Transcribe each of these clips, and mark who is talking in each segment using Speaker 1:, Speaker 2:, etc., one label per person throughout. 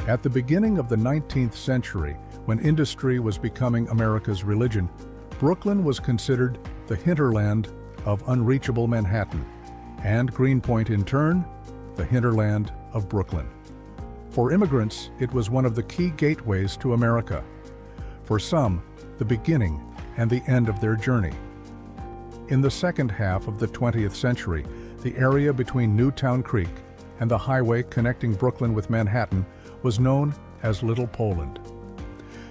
Speaker 1: At the beginning of the 19th century, when industry was becoming America's religion, Brooklyn was considered the hinterland of unreachable Manhattan, and Greenpoint, in turn, the hinterland of Brooklyn. For immigrants, it was one of the key gateways to America. For some, the beginning and the end of their journey. In the second half of the 20th century, the area between Newtown Creek and the highway connecting Brooklyn with Manhattan was known as Little Poland.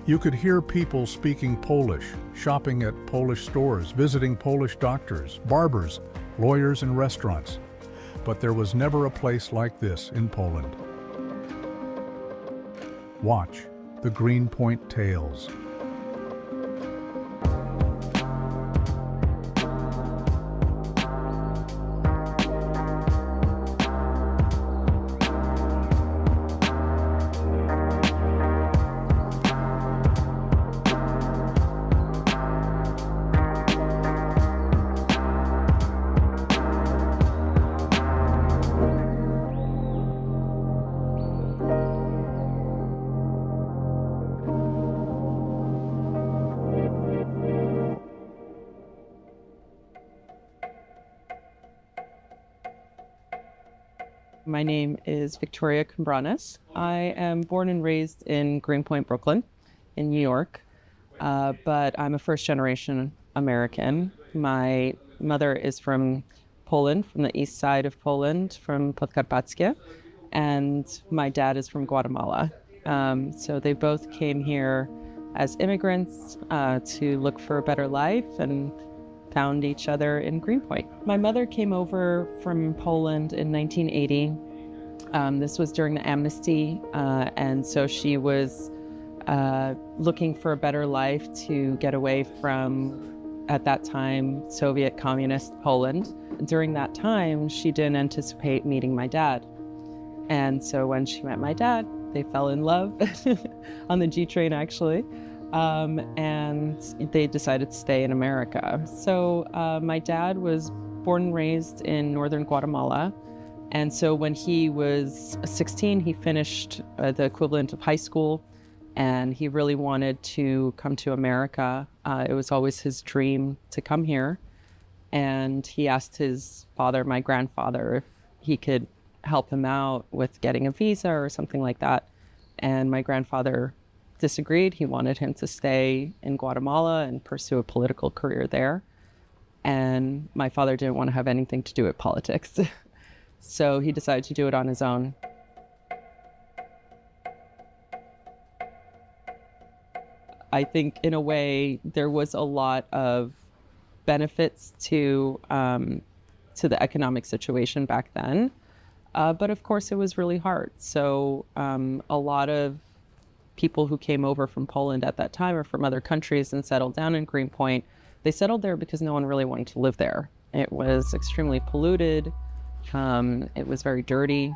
Speaker 1: You could hear people speaking Polish, shopping at Polish stores, visiting Polish doctors, barbers, lawyers, and restaurants. But there was never a place like this in Poland. Watch the Greenpoint Tales.
Speaker 2: My name is Victoria Cambranes. I am born and raised in Greenpoint, Brooklyn, in New York, but I'm a first-generation American. My mother is from Poland, from the east side of Poland, from Podkarpackie, and my dad is from Guatemala. So they both came here as immigrants to look for a better life and found each other in Greenpoint. My mother came over from Poland in 1980. This was during the amnesty, and so she was looking for a better life to get away from, at that time, Soviet communist Poland. During that time, she didn't anticipate meeting my dad. And so when she met my dad, they fell in love on the G train, actually. And they decided to stay in America. So my dad was born and raised in northern Guatemala. And so when he was 16, he finished the equivalent of high school, and he really wanted to come to America. It was always his dream to come here. And he asked his father, my grandfather, if he could help him out with getting a visa or something like that. And my grandfather disagreed. He wanted him to stay in Guatemala and pursue a political career there. And my father didn't want to have anything to do with politics. So he decided to do it on his own. I think in a way there was a lot of benefits to the economic situation back then. But of course it was really hard. So a lot of people who came over from Poland at that time or from other countries and settled down in Greenpoint, they settled there because no one really wanted to live there. It was extremely polluted. It was very dirty.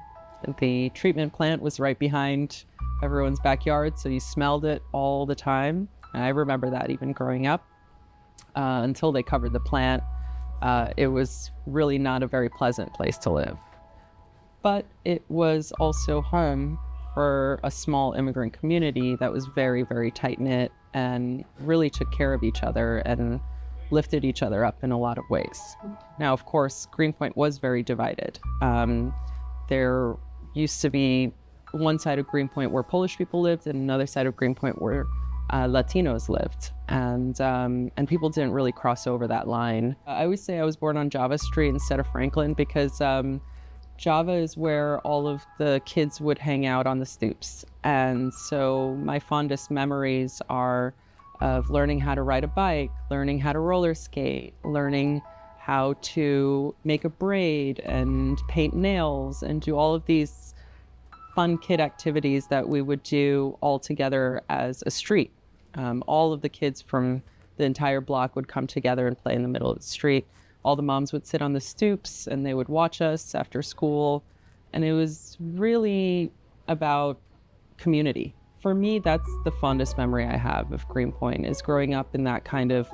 Speaker 2: The treatment plant was right behind everyone's backyard, so you smelled it all the time. And I remember that even growing up. Until they covered the plant, it was really not a very pleasant place to live. But it was also home for a small immigrant community that was very, very tight-knit and really took care of each other and lifted each other up in a lot of ways. Now, of course, Greenpoint was very divided. There used to be one side of Greenpoint where Polish people lived and another side of Greenpoint where Latinos lived. And people didn't really cross over that line. I always say I was born on Java Street instead of Franklin because Java is where all of the kids would hang out on the stoops. And so my fondest memories are of learning how to ride a bike, learning how to roller skate, learning how to make a braid and paint nails and do all of these fun kid activities that we would do all together as a street. All of the kids from the entire block would come together and play in the middle of the street. All the moms would sit on the stoops and they would watch us after school. And it was really about community. For me, that's the fondest memory I have of Greenpoint, is growing up in that kind of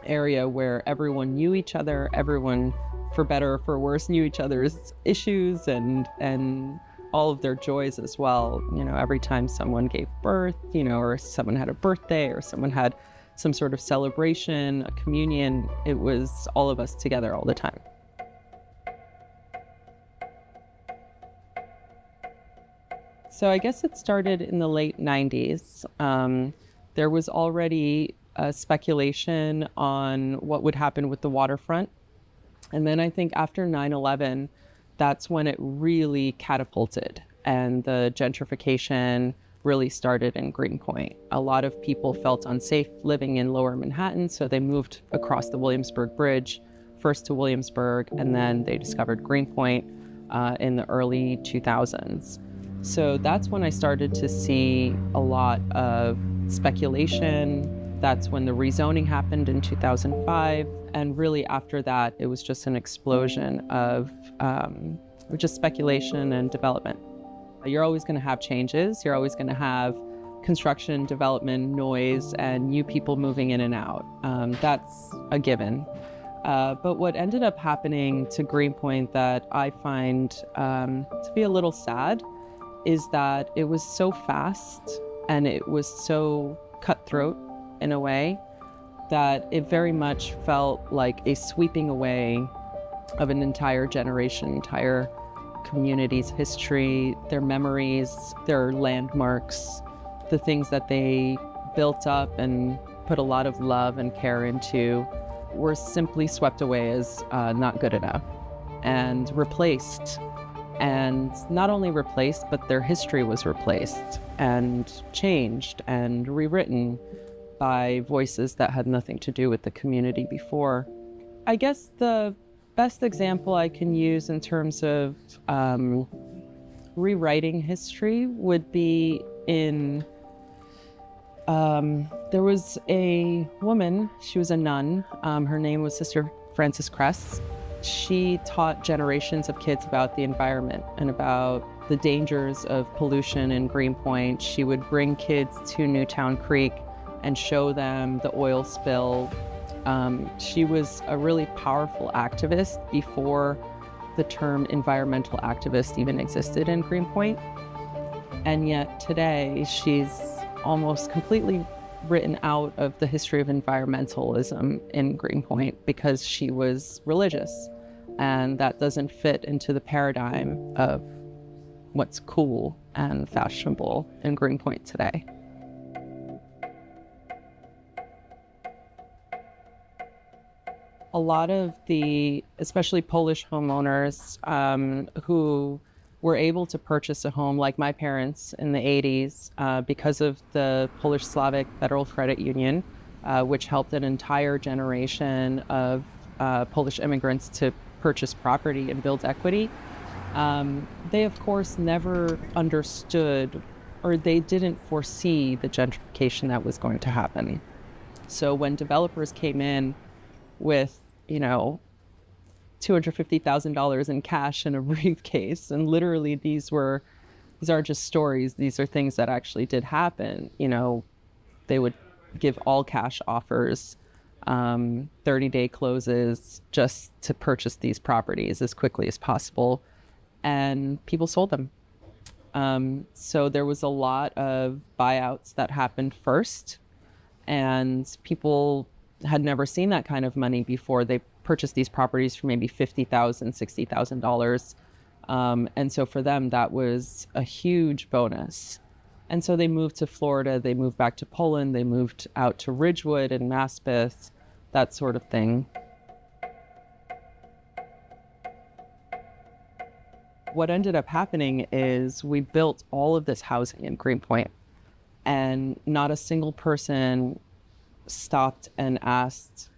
Speaker 2: area where everyone knew each other, everyone, for better or for worse, knew each other's issues and all of their joys as well. Every time someone gave birth, or someone had a birthday, or someone had some sort of celebration, a communion, it was all of us together all the time. So I guess it started in the late 90s. There was already speculation on what would happen with the waterfront. And then I think after 9/11, that's when it really catapulted and the gentrification really started in Greenpoint. A lot of people felt unsafe living in Lower Manhattan, so they moved across the Williamsburg Bridge, first to Williamsburg, and then they discovered Greenpoint in the early 2000s. So that's when I started to see a lot of speculation. That's when the rezoning happened in 2005. And really after that, it was just an explosion of just speculation and development. You're always going to have changes. You're always going to have construction, development, noise, and new people moving in and out. That's a given. But what ended up happening to Greenpoint that I find to be a little sad is that it was so fast and it was so cutthroat in a way that it very much felt like a sweeping away of an entire generation, entire community's history, their memories, their landmarks, the things that they built up and put a lot of love and care into were simply swept away as not good enough and replaced. And not only replaced, but their history was replaced and changed and rewritten by voices that had nothing to do with the community before. I guess the best example I can use in terms of rewriting history would be in, there was a woman, she was a nun, her name was Sister Frances Cress. She taught generations of kids about the environment and about the dangers of pollution in Greenpoint. She would bring kids to Newtown Creek and show them the oil spill. She was a really powerful activist before the term environmental activist even existed in Greenpoint. And yet today she's almost completely written out of the history of environmentalism in Greenpoint because she was religious, and that doesn't fit into the paradigm of what's cool and fashionable in Greenpoint today. A lot of the, especially Polish homeowners who were able to purchase a home, like my parents in the 80s, because of the Polish-Slavic Federal Credit Union, which helped an entire generation of Polish immigrants to purchase property and build equity. They, of course, never understood, or they didn't foresee the gentrification that was going to happen. So when developers came in with, $250,000 in cash in a briefcase, and literally these are just stories. These are things that actually did happen. They would give all cash offers, 30-day closes just to purchase these properties as quickly as possible, and people sold them. So there was a lot of buyouts that happened first, and people had never seen that kind of money before. They purchased these properties for maybe $50,000, $60,000. And so for them, that was a huge bonus. And so they moved to Florida, they moved back to Poland, they moved out to Ridgewood and Maspeth, that sort of thing. What ended up happening is we built all of this housing in Greenpoint, and not a single person stopped and asked,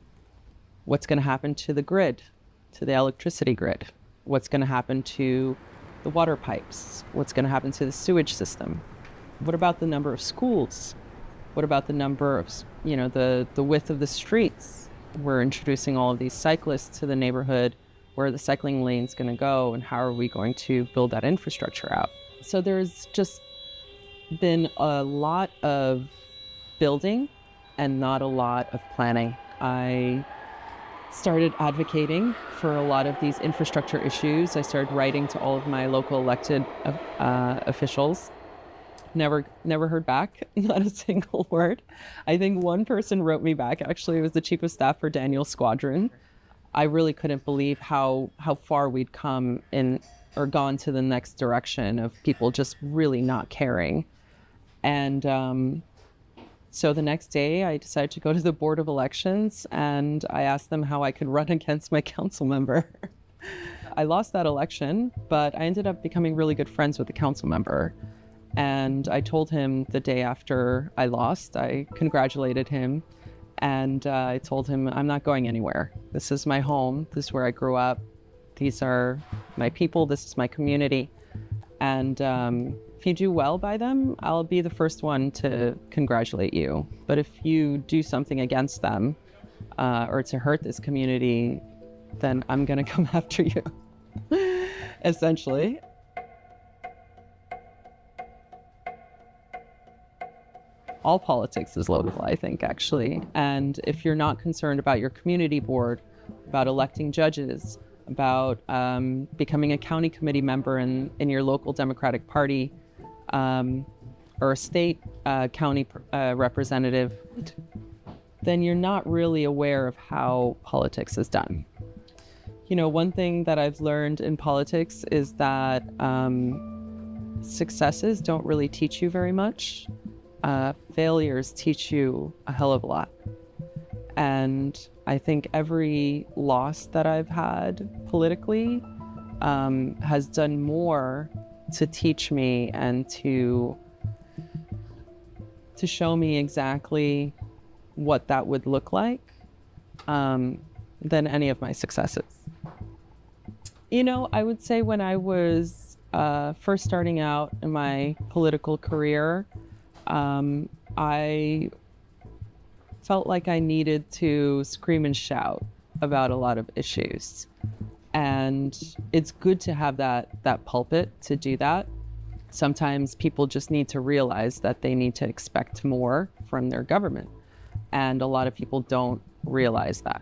Speaker 2: what's going to happen to the grid, to the electricity grid? What's going to happen to the water pipes? What's going to happen to the sewage system? What about the number of schools? What about the number of, the width of the streets? We're introducing all of these cyclists to the neighborhood. Where are the cycling lanes going to go, and how are we going to build that infrastructure out? So there's just been a lot of building and not a lot of planning. I started advocating for a lot of these infrastructure issues. I started writing to all of my local elected officials. Never heard back, not a single word. I think one person wrote me back. Actually, it was the chief of staff for Daniel's squadron. I really couldn't believe how far we'd come in or gone to the next direction of people just really not caring. And so the next day, I decided to go to the Board of Elections, and I asked them how I could run against my council member. I lost that election, but I ended up becoming really good friends with the council member. And I told him the day after I lost, I congratulated him, and I told him, I'm not going anywhere. This is my home. This is where I grew up. These are my people. This is my community. And if you do well by them, I'll be the first one to congratulate you. But if you do something against them or to hurt this community, then I'm going to come after you, essentially. All politics is local, I think, actually. And if you're not concerned about your community board, about electing judges, about becoming a county committee member in your local Democratic Party, or a state county representative, then you're not really aware of how politics is done. You know, one thing that I've learned in politics is that successes don't really teach you very much. Failures teach you a hell of a lot. And I think every loss that I've had politically has done more to teach me and to show me exactly what that would look like than any of my successes. You know, I would say when I was first starting out in my political career, I felt like I needed to scream and shout about a lot of issues. And it's good to have that pulpit to do that. Sometimes people just need to realize that they need to expect more from their government. And a lot of people don't realize that.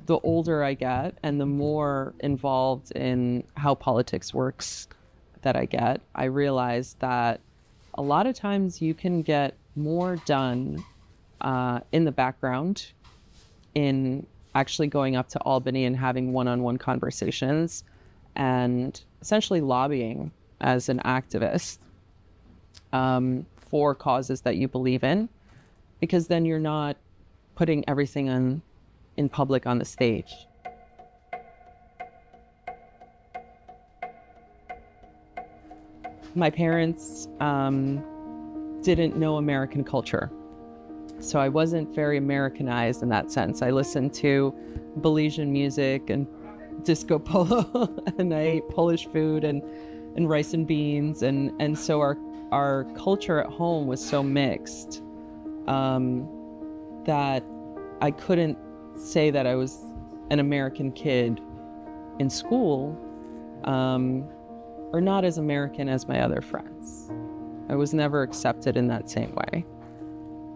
Speaker 2: The older I get and the more involved in how politics works that I get, I realize that a lot of times you can get more done in the background, in actually going up to Albany and having one-on-one conversations and essentially lobbying as an activist for causes that you believe in, because then you're not putting everything in public on the stage. My parents didn't know American culture, so I wasn't very Americanized in that sense. I listened to Belizean music and disco polo, and I ate Polish food and rice and beans, and so our culture at home was so mixed that I couldn't say that I was an American kid in school, or not as American as my other friends. I was never accepted in that same way.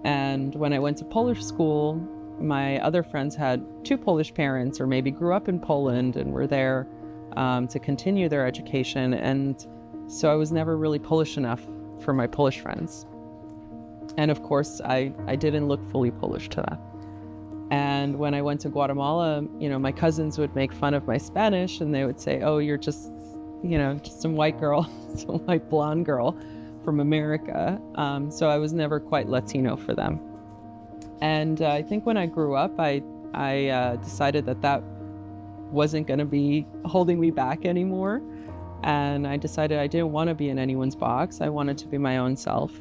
Speaker 2: And when I went to Polish school, my other friends had two Polish parents, or maybe grew up in Poland and were there to continue their education. And so I was never really Polish enough for my Polish friends. And of course, I didn't look fully Polish to them. And when I went to Guatemala, you know, my cousins would make fun of my Spanish, and they would say, oh, you're just, you know, just some white girl, some white blonde girl from America. So I was never quite Latino for them. And I think when I grew up, I decided that wasn't going to be holding me back anymore. And I decided I didn't want to be in anyone's box. I wanted to be my own self.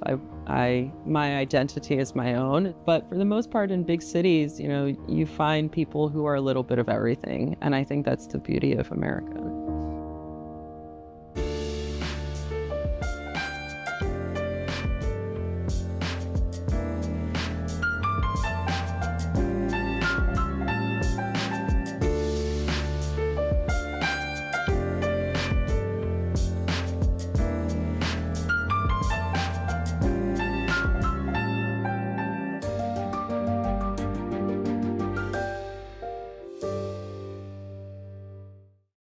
Speaker 2: My identity is my own. But for the most part, in big cities, you know, you find people who are a little bit of everything. And I think that's the beauty of America.